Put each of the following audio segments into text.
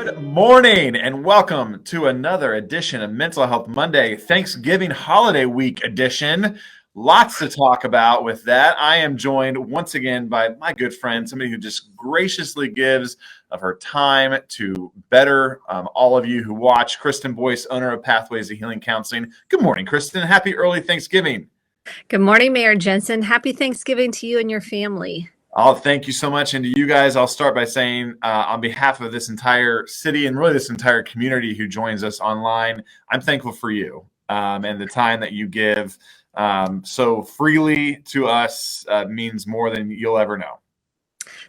Good morning and welcome to another edition of Mental Health Monday, Thanksgiving holiday week edition. Lots to talk about with that. I am joined once again by my good friend, somebody who just graciously gives of her time to better all of you who watch, Kristen Boice, owner of Pathways to Healing Counseling. Good morning, Kristen. Happy early Thanksgiving. Good morning, Mayor Jenson. Happy Thanksgiving to you and your family. Oh, thank you so much. And to you guys, I'll start by saying on behalf of this entire city and really this entire community who joins us online, I'm thankful for you and the time that you give so freely to us means more than you'll ever know.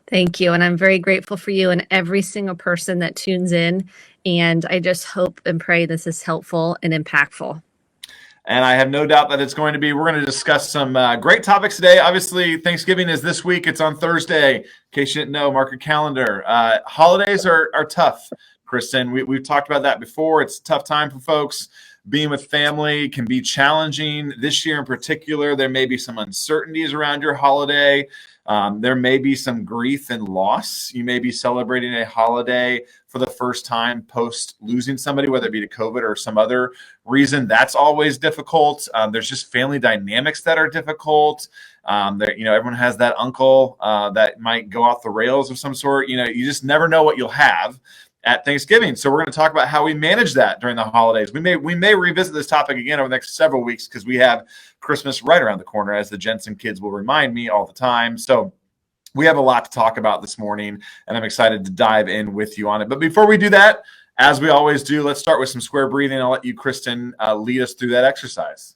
Thank you. And I'm very grateful for you and every single person that tunes in. And I just hope and pray this is helpful and impactful. And I have no doubt that it's going to be. We're going to discuss some great topics today. Obviously, Thanksgiving is this week. It's on Thursday. In case you didn't know, mark your calendar. Holidays are tough, Kristen. We've talked about that before. It's a tough time for folks. Being with family can be challenging. This year in particular, there may be some uncertainties around your holiday. There may be some grief and loss. You may be celebrating a holiday for the first time post losing somebody, whether it be to COVID or some other reason. That's always difficult. There's just family dynamics that are difficult. Everyone has that uncle that might go off the rails of some sort. You just never know what you'll have at Thanksgiving. So we're going to talk about how we manage that during the holidays. We may revisit this topic again over the next several weeks because we have Christmas right around the corner, as the Jenson kids will remind me all the time. So we have a lot to talk about this morning, and I'm excited to dive in with you on it. But before we do that, as we always do, let's start with some square breathing. I'll let you, Kristen, lead us through that exercise.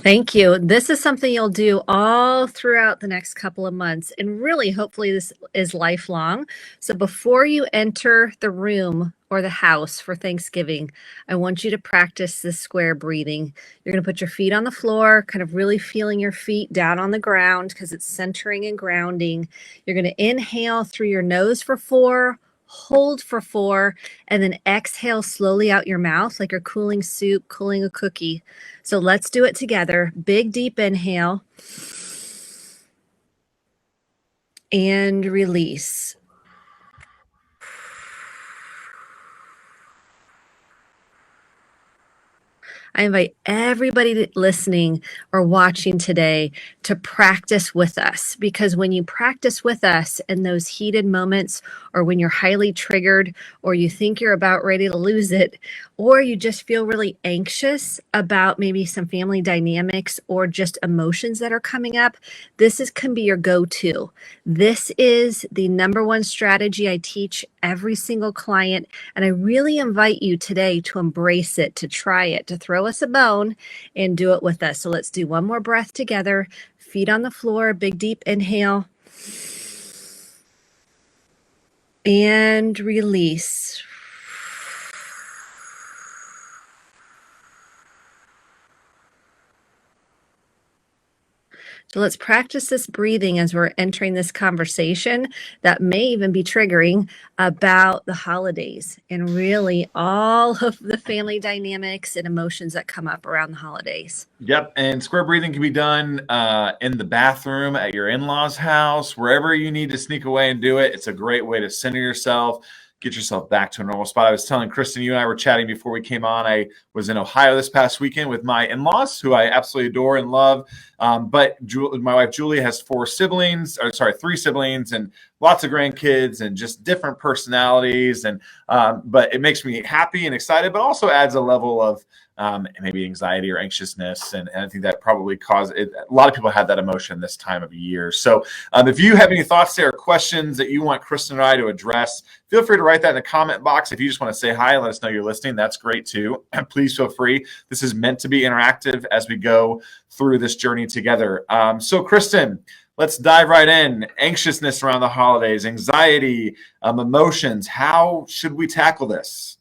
Thank you. This is something you'll do all throughout the next couple of months. And really, hopefully, this is lifelong. So before you enter the room or the house for Thanksgiving, I want you to practice this square breathing. You're going to put your feet on the floor, kind of really feeling your feet down on the ground because it's centering and grounding. You're going to inhale through your nose for 4. Hold for 4, and then exhale slowly out your mouth like you're cooling soup, cooling a cookie. So let's do it together. Big, deep inhale and release. I invite everybody listening or watching today to practice with us, because when you practice with us in those heated moments, or when you're highly triggered, or you think you're about ready to lose it, or you just feel really anxious about maybe some family dynamics or just emotions that are coming up, can be your go-to. This is the number one strategy I teach every single client, and I really invite you today to embrace it, to try it, to throw us a bone and do it with us. So let's do one more breath together. Feet on the floor, big deep inhale and release. So let's practice this breathing as we're entering this conversation that may even be triggering about the holidays and really all of the family dynamics and emotions that come up around the holidays. Yep. And square breathing can be done in the bathroom, at your in-laws' house, wherever you need to sneak away and do it. It's a great way to center yourself, get yourself back to a normal spot. I was telling Kristen, you and I were chatting before we came on. I was in Ohio this past weekend with my in-laws, who I absolutely adore and love. But my wife, Julie, has 3 siblings, and lots of grandkids and just different personalities. But it makes me happy and excited, but also adds a level of maybe anxiety or anxiousness. And I think that probably causes it. A lot of people have that emotion this time of year. So if you have any thoughts there or questions that you want Kristen and I to address, feel free to write that in the comment box. If you just want to say hi and let us know you're listening, that's great too. And please feel free. This is meant to be interactive as we go through this journey together. So Kristen, let's dive right in. Anxiousness around the holidays, anxiety, emotions. How should we tackle this?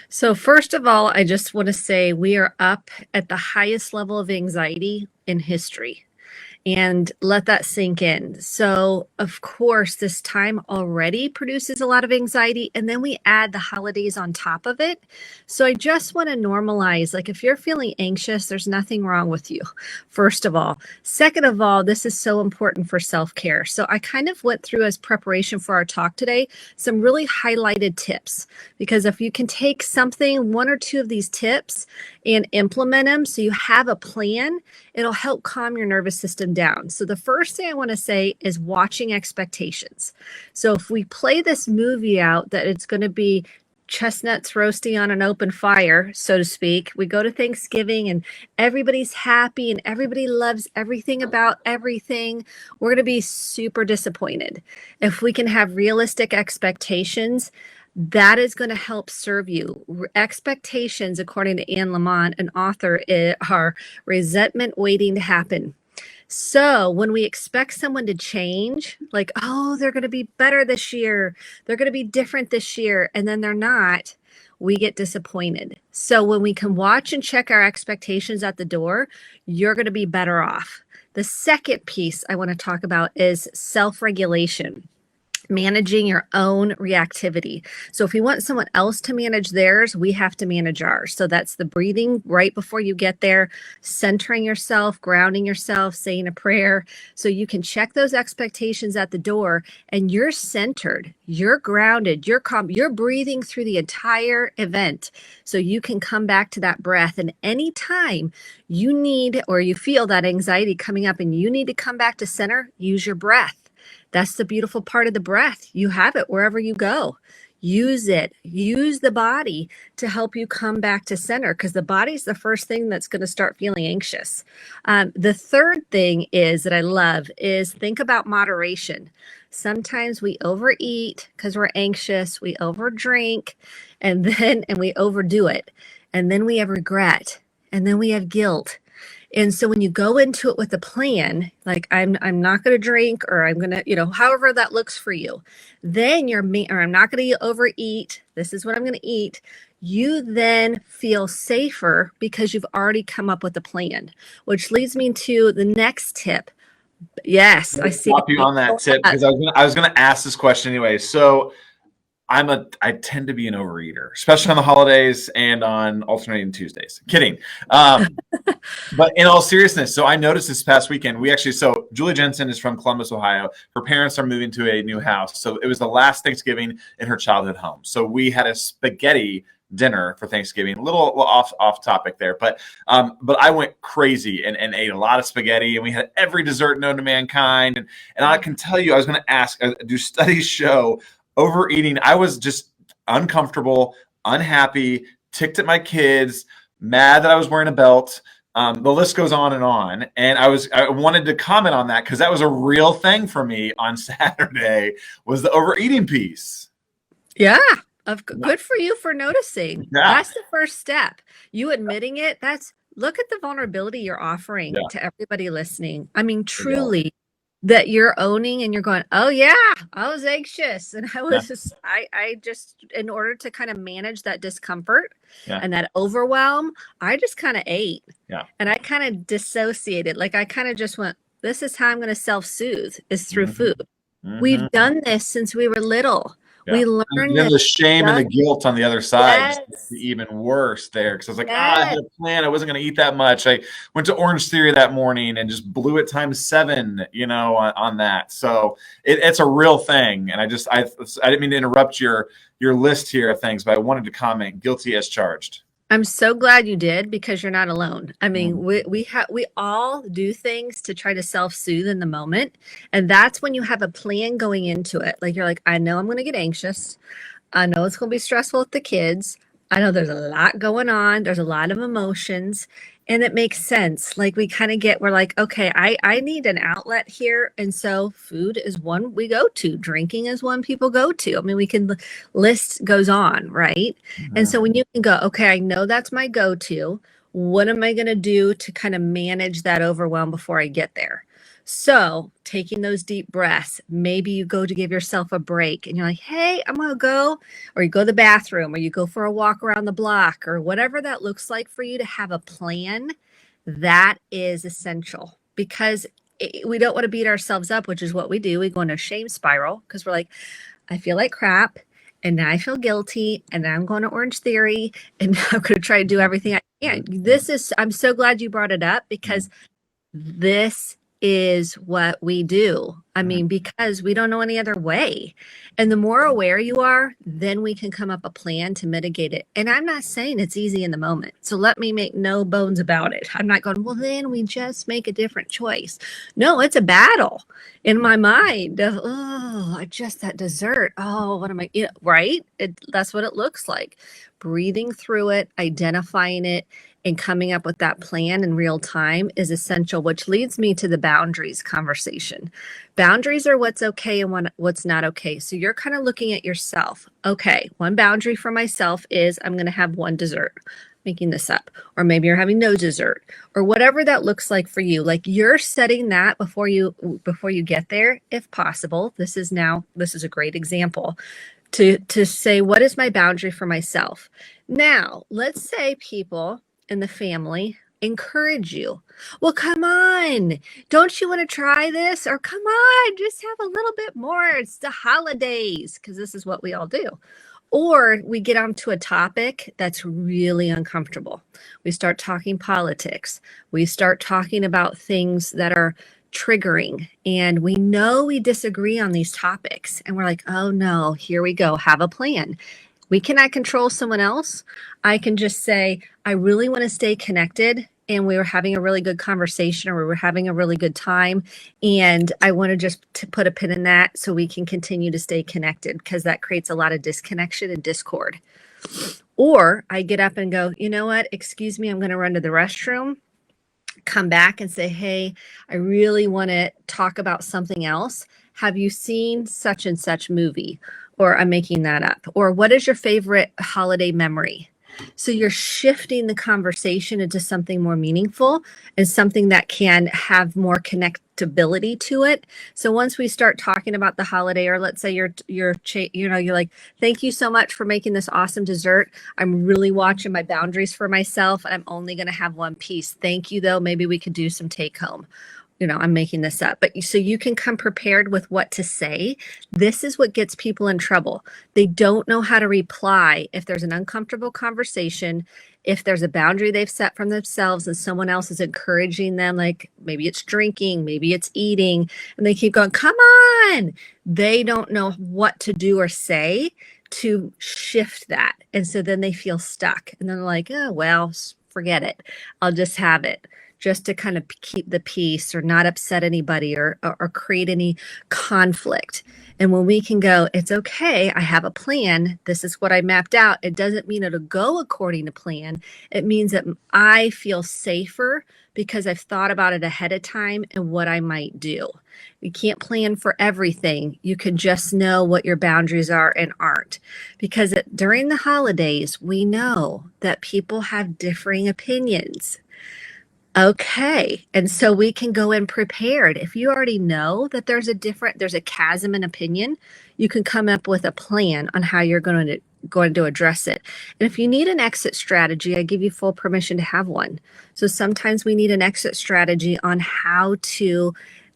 So first of all, I just want to say we are up at the highest level of anxiety in history. and let that sink in. So, of course, this time already produces a lot of anxiety, and then we add the holidays on top of it. So, I just want to normalize, like, if you're feeling anxious, there's nothing wrong with you, first of all. Second of all, this is so important for self-care. So, I kind of went through, as preparation for our talk today, some really highlighted tips, because if you can take something, one or two of these tips, and implement them so you have a plan, it'll help calm your nervous system down. So the first thing I want to say is watching expectations. So if we play this movie out that it's going to be chestnuts roasting on an open fire, so to speak, we go to Thanksgiving and everybody's happy and everybody loves everything about everything, we're going to be super disappointed. If we can have realistic expectations, that is going to help serve you. Expectations, according to Anne Lamott, an author, are resentment waiting to happen. So when we expect someone to change, like, oh, they're going to be better this year, they're going to be different this year, and then they're not, we get disappointed. So when we can watch and check our expectations at the door, you're going to be better off. The second piece I want to talk about is self-regulation. Managing your own reactivity. So if we want someone else to manage theirs, we have to manage ours. So that's the breathing right before you get there, centering yourself, grounding yourself, saying a prayer. So you can check those expectations at the door and you're centered, you're grounded, you're calm, you're breathing through the entire event. So you can come back to that breath. And anytime you need, or you feel that anxiety coming up and you need to come back to center, use your breath. That's the beautiful part of the breath. You have it wherever you go. Use it. Use the body to help you come back to center, because the body's the first thing that's going to start feeling anxious. The third thing is that I love is think about moderation. Sometimes we overeat because we're anxious. We overdrink and we overdo it. And then we have regret. And then we have guilt. And so when you go into it with a plan, like I'm not going to drink, or I'm going to, however that looks for you, then or I'm not going to overeat. This is what I'm going to eat. You then feel safer because you've already come up with a plan, which leads me to the next tip. Yes, I see. Stop you on that tip, because I was gonna ask this question anyway. So I tend to be an overeater, especially on the holidays and on alternating Tuesdays. Kidding. But in all seriousness, so I noticed this past weekend, so Julie Jenson is from Columbus, Ohio. Her parents are moving to a new house. So it was the last Thanksgiving in her childhood home. So we had a spaghetti dinner for Thanksgiving, a little off topic there, but I went crazy and ate a lot of spaghetti, and we had every dessert known to mankind. And I can tell you, I was going to ask, do studies show overeating? I was just uncomfortable, unhappy, ticked at my kids, mad that I was wearing a belt. The list goes on. And I wanted to comment on that because that was a real thing for me on Saturday, was the overeating piece. Yeah. Good for you for noticing. Yeah. That's the first step. You admitting it, look at the vulnerability you're offering to everybody listening. I mean, truly, that you're owning and you're going, oh yeah, I was anxious. And I was I just, in order to kind of manage that discomfort and that overwhelm, I just kind of ate. Yeah. And I kind of dissociated. Like I kind of just went, this is how I'm going to self-soothe, is through food. We've done this since we were little. Yeah. We learned and then the shame and the guilt on the other side, even worse there. Because I was like, I had a plan. I wasn't going to eat that much. I went to Orange Theory that morning and just blew it times 7, on that. So it's a real thing. And I didn't mean to interrupt your list here of things, but I wanted to comment, guilty as charged. I'm so glad you did, because you're not alone. I mean, we all do things to try to self-soothe in the moment. And that's when you have a plan going into it. Like, you're like, I know I'm going to get anxious. I know it's going to be stressful with the kids. I know there's a lot going on. There's a lot of emotions. And it makes sense. Like we're like, okay, I need an outlet here. And so food is one we go to. Drinking is one people go to. I mean, list goes on, right? And so when you can go, okay, I know that's my go-to. What am I going to do to kind of manage that overwhelm before I get there? So taking those deep breaths, maybe you go to give yourself a break and you're like, hey, I'm going to go, or you go to the bathroom, or you go for a walk around the block, or whatever that looks like for you to have a plan. That is essential, because we don't want to beat ourselves up, which is what we do. We go into a shame spiral because we're like, I feel like crap, and now I feel guilty, and now I'm going to Orange Theory, and now I'm going to try to do everything I can. I'm so glad you brought it up because this is what we do. I mean, because we don't know any other way. And the more aware you are, then we can come up a plan to mitigate it. And I'm not saying it's easy in the moment. So let me make no bones about it. I'm not going, well, then we just make a different choice. No, it's a battle in my mind of, that dessert. Oh, what am I, right? That's what it looks like. Breathing through it, identifying it, and coming up with that plan in real time is essential, which leads me to the boundaries conversation. Boundaries are what's okay and what's not okay. So you're kind of looking at yourself. Okay, one boundary for myself is I'm going to have one dessert. Making this up. Or maybe you're having no dessert or whatever that looks like for you. Like you're setting that before you get there, if possible. This is a great example to say, what is my boundary for myself? Now, let's say people in the family encourage you. Well, come on. Don't you want to try this? Or come on, just have a little bit more. It's the holidays, because this is what we all do. Or we get onto a topic that's really uncomfortable. We start talking politics. We start talking about things that are triggering, and we know we disagree on these topics, and we're like, oh no, here we go. Have a plan. We cannot control someone else. I can just say, I really want to stay connected, and we were having a really good conversation, or we were having a really good time, and I want to put a pin in that so we can continue to stay connected, because that creates a lot of disconnection and discord. Or I get up and go, you know what, excuse me, I'm going to run to the restroom, come back and say, hey, I really want to talk about something else. Have you seen such and such movie? Or I'm making that up. Or what is your favorite holiday memory? So you're shifting the conversation into something more meaningful and something that can have more connectability to it. So once we start talking about the holiday, or let's say you're like, thank you so much for making this awesome dessert. I'm really watching my boundaries for myself, and I'm only going to have one piece. Thank you, though. Maybe we could do some take home. I'm making this up, but so you can come prepared with what to say. This is what gets people in trouble. They don't know how to reply if there's an uncomfortable conversation, if there's a boundary they've set from themselves and someone else is encouraging them, like maybe it's drinking, maybe it's eating, and they keep going, come on. They don't know what to do or say to shift that. And so then they feel stuck, and then they're like, oh, well, forget it. I'll just have it, just to kind of keep the peace or not upset anybody or create any conflict. And when we can go, it's okay, I have a plan. This is what I mapped out. It doesn't mean it'll go according to plan. It means that I feel safer because I've thought about it ahead of time and what I might do. You can't plan for everything. You can just know what your boundaries are and aren't. Because during the holidays, we know that people have differing opinions. Okay. And so we can go in prepared. If you already know that there's a chasm in opinion, you can come up with a plan on how you're going to address it. And if you need an exit strategy, I give you full permission to have one. So sometimes we need an exit strategy on how to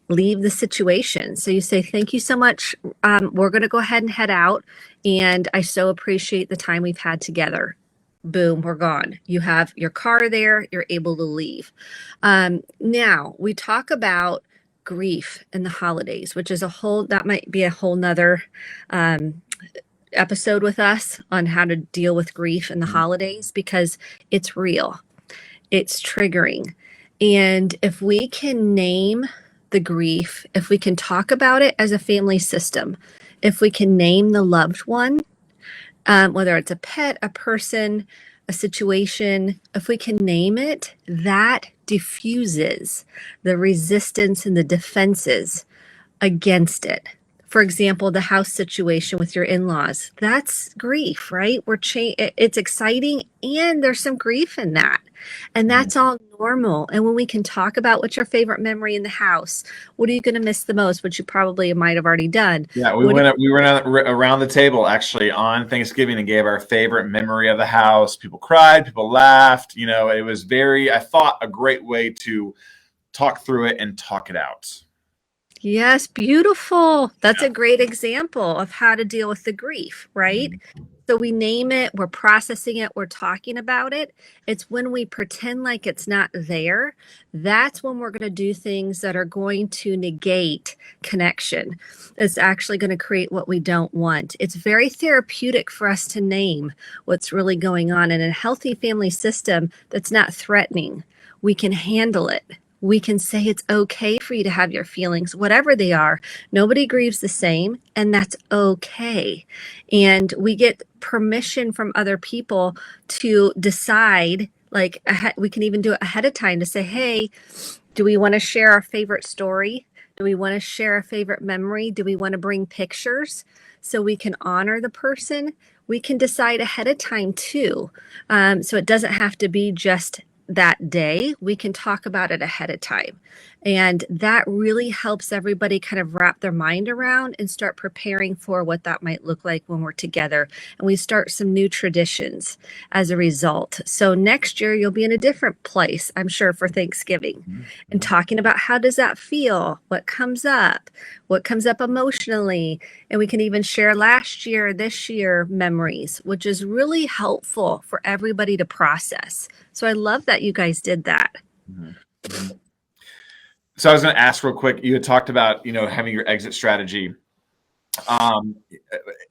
leave the situation. So you say, thank you so much. We're going to go ahead and head out. And I so appreciate the time we've had together. Boom, we're gone. You have your car there, you're able to leave. Now we talk about grief in the holidays, which is that might be a whole nother episode with us on how to deal with grief in the holidays, because it's real, it's triggering. And if we can name the grief, if we can talk about it as a family system, if we can name the loved one, whether it's a pet, a person, a situation, if we can name it, that diffuses the resistance and the defenses against it. For example, the house situation with your in-laws, that's grief, right? It's exciting, and there's some grief in that. And that's all normal. And when we can talk about what's your favorite memory in the house, what are you going to miss the most, which you probably might have already done. Yeah, we went around the table actually on Thanksgiving and gave our favorite memory of the house. People cried, people laughed. It was I thought, a great way to talk through it and talk it out. Yes, beautiful. That's a great example of how to deal with the grief, right? So we name it, we're processing it, we're talking about it. It's when we pretend like it's not there, that's when we're going to do things that are going to negate connection. It's actually going to create what we don't want. It's very therapeutic for us to name what's really going on in a healthy family system that's not threatening. We can handle it. We can say it's okay for you to have your feelings, whatever they are. Nobody grieves the same, and that's okay. And we get permission from other people to decide, like we can even do it ahead of time to say, hey, do we want to share our favorite story? Do we want to share a favorite memory? Do we want to bring pictures so we can honor the person? We can decide ahead of time too. So it doesn't have to be just that day. We can talk about it ahead of time. And that really helps everybody kind of wrap their mind around and start preparing for what that might look like when we're together. And we start some new traditions as a result. So next year, you'll be in a different place, I'm sure, for Thanksgiving and talking about how does that feel? What comes up emotionally? And we can even share last year, this year memories, which is really helpful for everybody to process. So I love that you guys did that. So I was going to ask real quick, you had talked about, having your exit strategy.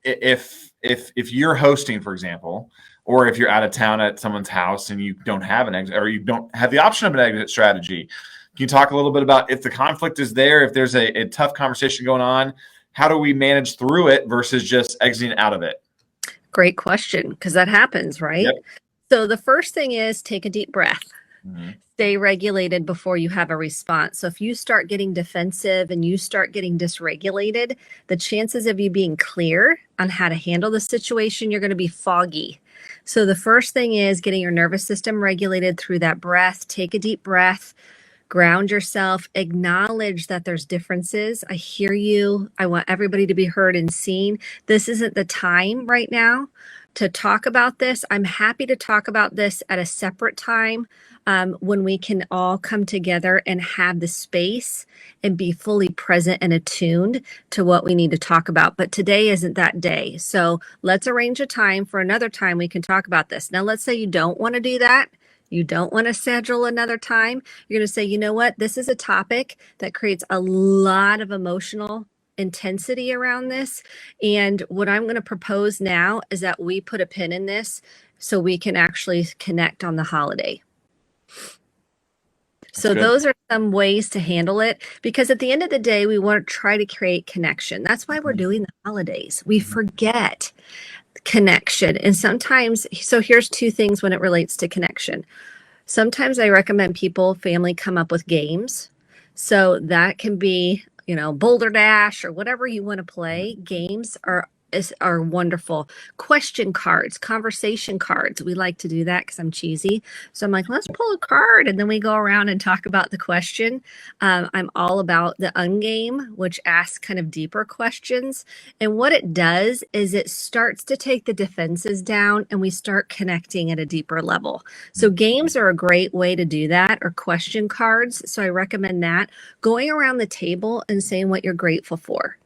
If you're hosting, for example, or if you're out of town at someone's house and you don't have an exit, or you don't have the option of an exit strategy, can you talk a little bit about if the conflict is there, if there's a tough conversation going on, how do we manage through it versus just exiting out of it? Great question, because that happens, right? Yep. So the first thing is take a deep breath. Stay regulated before you have a response. So if you start getting defensive and you start getting dysregulated, the chances of you being clear on how to handle the situation, you're going to be foggy. So the first thing is getting your nervous system regulated through that breath. Take a deep breath. Ground yourself, acknowledge that there's differences. I hear you. I want everybody to be heard and seen. This isn't the time right now to talk about this. I'm happy to talk about this at a separate time when we can all come together and have the space and be fully present and attuned to what we need to talk about. But today isn't that day. So let's arrange a time for another time we can talk about this. Now, let's say you don't want to do that. You don't want to schedule another time. You're going to say, you know what? This is a topic that creates a lot of emotional intensity around this. And what I'm going to propose now is that we put a pin in this so we can actually connect on the holiday. So those are some ways to handle it, because at the end of the day, we want to try to create connection. That's why we're doing the holidays. We forget connection. And sometimes, so here's two things when it relates to connection. Sometimes I recommend family come up with games. So that can be, Boulder Dash or whatever you want to play. Games are wonderful. Question cards, conversation cards. We like to do that because I'm cheesy. So I'm like, let's pull a card. And then we go around and talk about the question. I'm all about the ungame, which asks kind of deeper questions. And what it does is it starts to take the defenses down and we start connecting at a deeper level. So games are a great way to do that, or question cards. So I recommend that. Going around the table and saying what you're grateful for.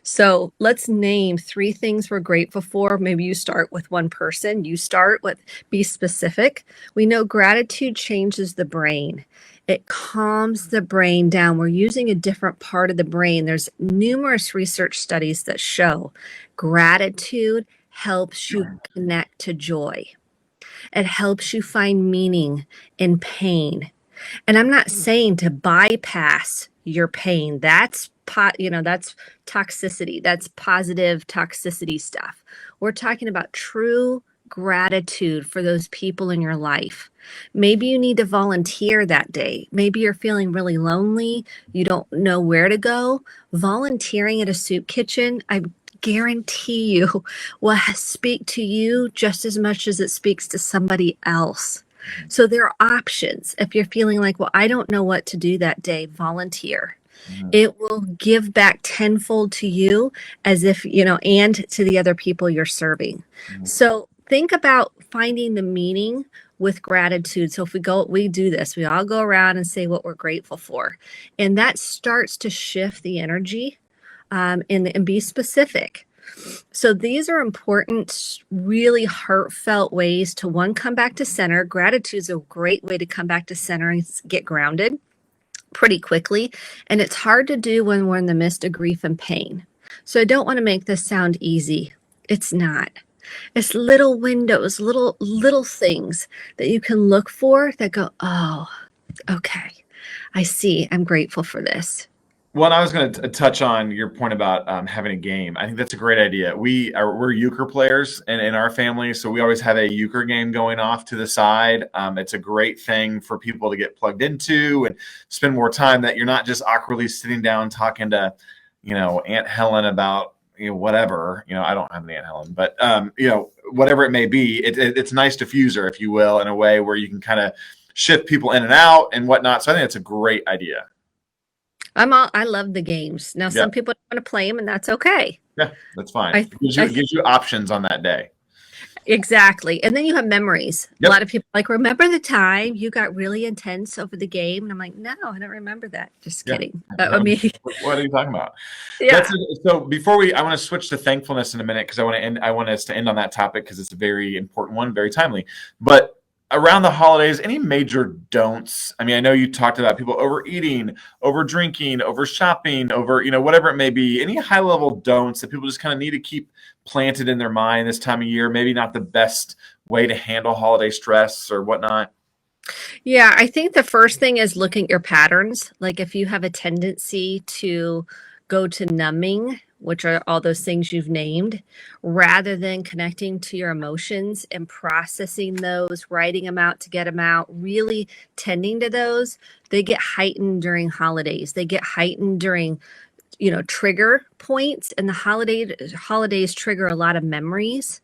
So let's name 3 things we're grateful for. Maybe you start with one person. You start with, be specific. We know gratitude changes the brain. It calms the brain down. We're using a different part of the brain. There's numerous research studies that show gratitude helps you connect to joy. It helps you find meaning in pain. And I'm not saying to bypass your pain. That's that's toxicity. That's positive toxicity stuff. We're talking about true gratitude for those people in your life. Maybe you need to volunteer that day. Maybe you're feeling really lonely. You don't know where to go. Volunteering at a soup kitchen, I guarantee you, will speak to you just as much as it speaks to somebody else. So there are options. If you're feeling like, well, I don't know what to do that day, volunteer. It will give back tenfold to you, as if, and to the other people you're serving. So think about finding the meaning with gratitude. So if we do this, we all go around and say what we're grateful for. And that starts to shift the energy, and be specific. So these are important, really heartfelt ways to, one, come back to center. Gratitude is a great way to come back to center and get grounded pretty quickly. And it's hard to do when we're in the midst of grief and pain. So I don't want to make this sound easy. It's not. It's little windows, little things that you can look for that go, oh, okay, I see. I'm grateful for this. Well, I was going to touch on your point about having a game. I think that's a great idea. We're euchre players in our family, so we always have a euchre game going off to the side. It's a great thing for people to get plugged into and spend more time, that you're not just awkwardly sitting down talking to, Aunt Helen about whatever. I don't have an Aunt Helen, but whatever it may be. It's a nice diffuser, if you will, in a way where you can kind of shift people in and out and whatnot. So I think it's a great idea. I love the games. Now, some people don't want to play them, and that's okay. Yeah, that's fine. It gives you options on that day. Exactly. And then you have memories. Yep. A lot of people remember the time you got really intense over the game? And I'm like, no, I don't remember that. Just kidding. What are you talking about? Yeah. So I want to switch to thankfulness in a minute, because I want us to end on that topic, because it's a very important one, very timely. But around the holidays, any major don'ts? I mean, I know you talked about people overeating, over drinking, over shopping, over, whatever it may be. Any high level don'ts that people just kind of need to keep planted in their mind this time of year? Maybe not the best way to handle holiday stress or whatnot. Yeah, I think the first thing is looking at your patterns. Like if you have a tendency to go to numbing, which are all those things you've named, rather than connecting to your emotions and processing those, writing them out to get them out, really tending to those, they get heightened during holidays. They get heightened during, trigger points, and the holidays trigger a lot of memories.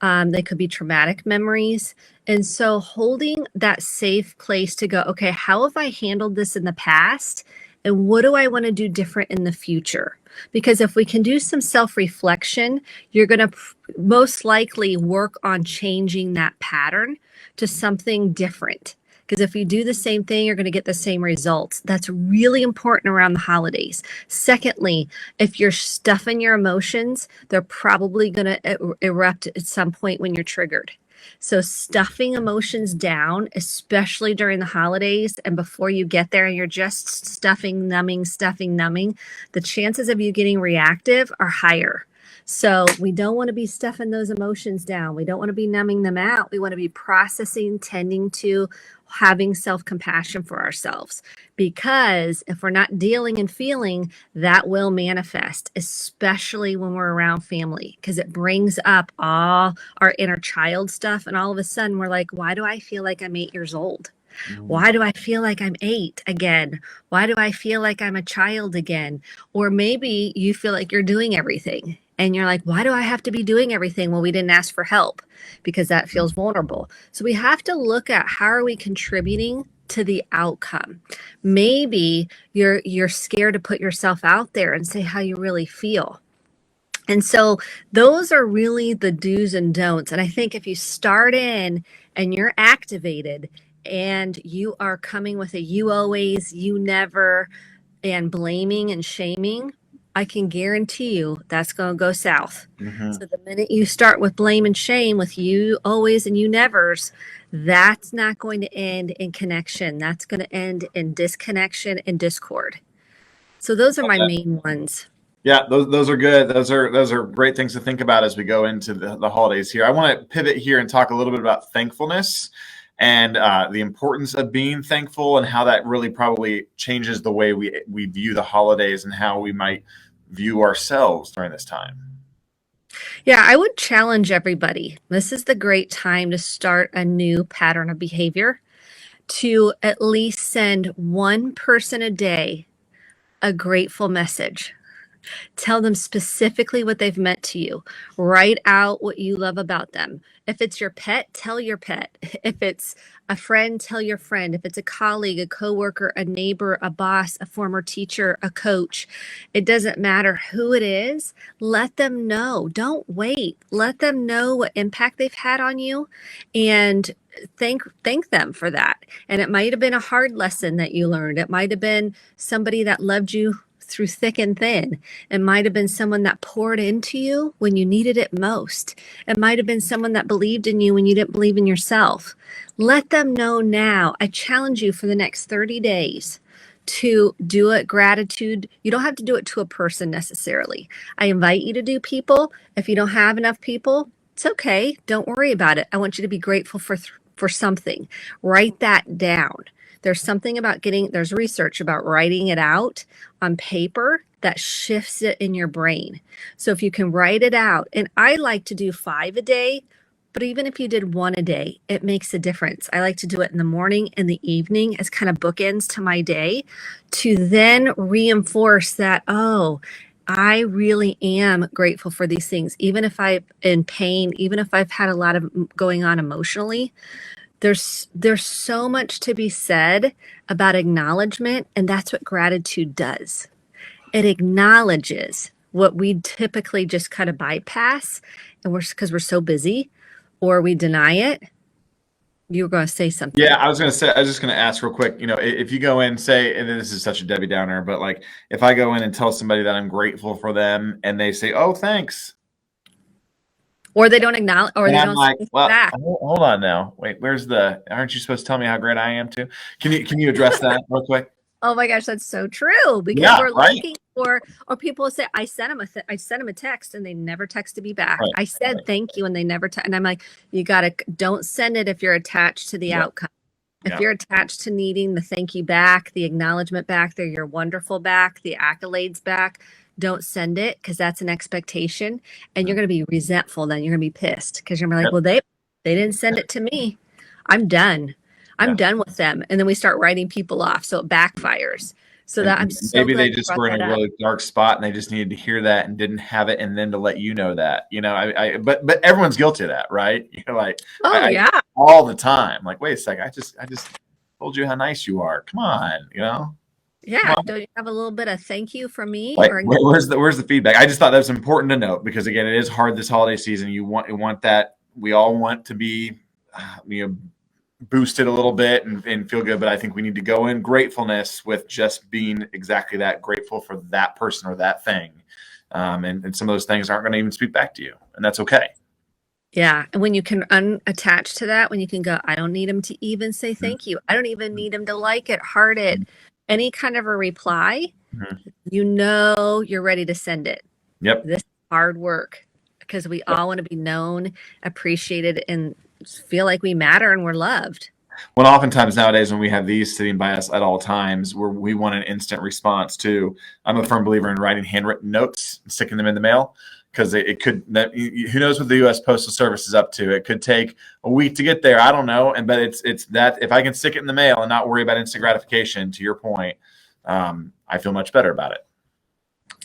They could be traumatic memories. And so holding that safe place to go, okay, how have I handled this in the past? And what do I want to do different in the future? Because if we can do some self-reflection, you're going to most likely work on changing that pattern to something different. Because if you do the same thing, you're going to get the same results. That's really important around the holidays. Secondly, if you're stuffing your emotions, they're probably going to erupt at some point when you're triggered. So stuffing emotions down, especially during the holidays and before you get there and you're just stuffing, numbing, the chances of you getting reactive are higher. So we don't want to be stuffing those emotions down. We don't want to be numbing them out. We want to be processing, tending to, having self-compassion for ourselves. Because if we're not dealing and feeling, that will manifest, especially when we're around family, because it brings up all our inner child stuff. And all of a sudden we're like, why do I feel like I'm 8 years old? Why do I feel like I'm 8 again? Why do I feel like I'm a child again? Or maybe you feel like you're doing everything. And you're like, why do I have to be doing everything? Well, we didn't ask for help, because that feels vulnerable. So we have to look at, how are we contributing to the outcome? Maybe you're scared to put yourself out there and say how you really feel. And so those are really the do's and don'ts. And I think if you start in and you're activated and you are coming with a you always, you never, and blaming and shaming, I can guarantee you that's going to go south. Mm-hmm. So the minute you start with blame and shame, with you always and you nevers, that's not going to end in connection. That's going to end in disconnection and discord. So those are my main ones. Yeah, those are good. Those are great things to think about as we go into the holidays here. I want to pivot here and talk a little bit about thankfulness and the importance of being thankful, and how that really probably changes the way we view the holidays and how we might view ourselves during this time. Yeah, I would challenge everybody. This is the great time to start a new pattern of behavior, to at least send one person a day a grateful message. Tell them specifically what they've meant to you. Write out what you love about them. If it's your pet, tell your pet. If it's a friend, tell your friend. If it's a colleague, a coworker, a neighbor, a boss, a former teacher, a coach, it doesn't matter who it is. Let them know. Don't wait. Let them know what impact they've had on you. And thank them for that. And it might have been a hard lesson that you learned. It might have been somebody that loved you through thick and thin. It might have been someone that poured into you when you needed it most. It might have been someone that believed in you when you didn't believe in yourself. Let them know now. I challenge you for the next 30 days to do it gratitude. You don't have to do it to a person necessarily. I invite you to do people. If you don't have enough people, it's okay. Don't worry about it. I want you to be grateful for something. Write that down. There's something about there's research about writing it out on paper that shifts it in your brain. So if you can write it out, and I like to do 5 a day, but even if you did 1 a day, it makes a difference. I like to do it in the morning and the evening as kind of bookends to my day to then reinforce that, oh, I really am grateful for these things. Even if I'm in pain, even if I've had a lot of going on emotionally, there's so much to be said about acknowledgement, and that's what gratitude does. It acknowledges what we typically just kind of bypass, and because we're so busy, or we deny it. You were going to say something. Yeah, I was just going to ask real quick, if you go in, say, and this is such a Debbie Downer, but like if I go in and tell somebody that I'm grateful for them and they say, oh, thanks. Or they don't acknowledge, or and they I'm don't like, say well, back. hold on now. Wait, aren't you supposed to tell me how great I am too? Can you address that real quick? Oh my gosh, that's so true, because Yeah, we're right. looking for, or people say, I sent them a text and they never texted me back. Right, I said right. thank you and they never and I'm like, don't send it if you're attached to the Yep. outcome. If Yep. you're attached to needing the thank you back, the acknowledgement back, you're wonderful back, the accolades back, don't send it, because that's an expectation, and you're going to be resentful. Then you're going to be pissed because you're gonna be like, Yep. well, they didn't send it to me. I'm done. I'm done with them. And then we start writing people off, so it backfires. So that I'm so maybe glad they you just brought were in that a up. really dark spot and they just needed to hear that and didn't have it, and then to let you know that, but everyone's guilty of that, right? Like, Oh yeah. all the time. Like, wait a second, I just told you how nice you are. Come on, Yeah. Don't you have a little bit of thank you from me? Like, Or where's the feedback? I just thought that was important to note, because again, it is hard this holiday season. You want that. We all want to be, boosted a little bit and feel good, but I think we need to go in gratefulness with just being exactly that, grateful for that person or that thing. And some of those things aren't going to even speak back to you, and that's okay. yeah. And when you can unattach to that, when you can go, I don't need them to even say thank you. I don't even need them to like it, heart it, any kind of a reply. Mm-hmm. You're ready to send it. Yep. This is hard work, because we all want to be known, appreciated, and feel like we matter and we're loved. Well, oftentimes nowadays when we have these sitting by us at all times, where we want an instant response to, I'm a firm believer in writing handwritten notes and sticking them in the mail, because it could, who knows what the U.S. Postal Service is up to. It could take a week to get there. I don't know. But it's that if I can stick it in the mail and not worry about instant gratification, to your point, I feel much better about it.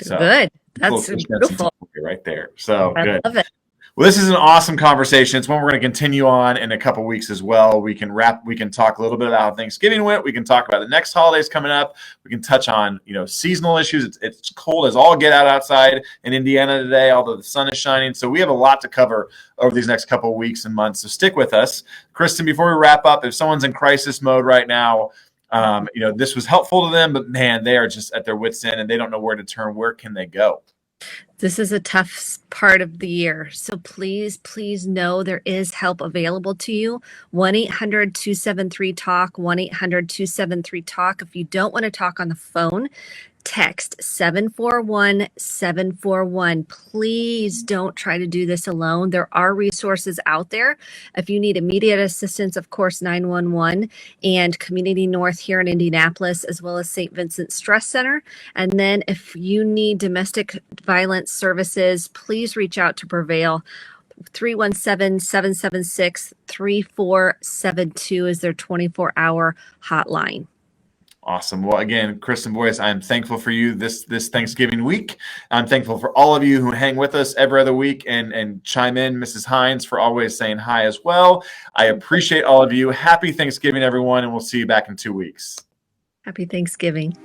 So good. That's beautiful right there. So I good. love it. Well, this is an awesome conversation. It's one we're going to continue on in a couple weeks as well. We can talk a little bit about how Thanksgiving went. We can talk about the next holidays coming up. We can touch on, seasonal issues. It's cold as all get out outside in Indiana today, although the sun is shining. So we have a lot to cover over these next couple of weeks and months. So stick with us. Kristen, before we wrap up, if someone's in crisis mode right now, this was helpful to them, but man, they are just at their wits' end and they don't know where to turn. Where can they go? This is a tough part of the year. So please, please know there is help available to you. 1-800-273-TALK, 1-800-273-TALK. If you don't want to talk on the phone, text 741-741. Please don't try to do this alone. There are resources out there. If you need immediate assistance, of course, 911 and Community North here in Indianapolis, as well as St. Vincent Stress Center. And then if you need domestic violence services, please reach out to Prevail. 317-776-3472 is their 24-hour hotline. Awesome. Well, again, Kristen Boice, I'm thankful for you this Thanksgiving week. I'm thankful for all of you who hang with us every other week and chime in. Mrs. Hines, for always saying hi as well. I appreciate all of you. Happy Thanksgiving, everyone, and we'll see you back in 2 weeks. Happy Thanksgiving.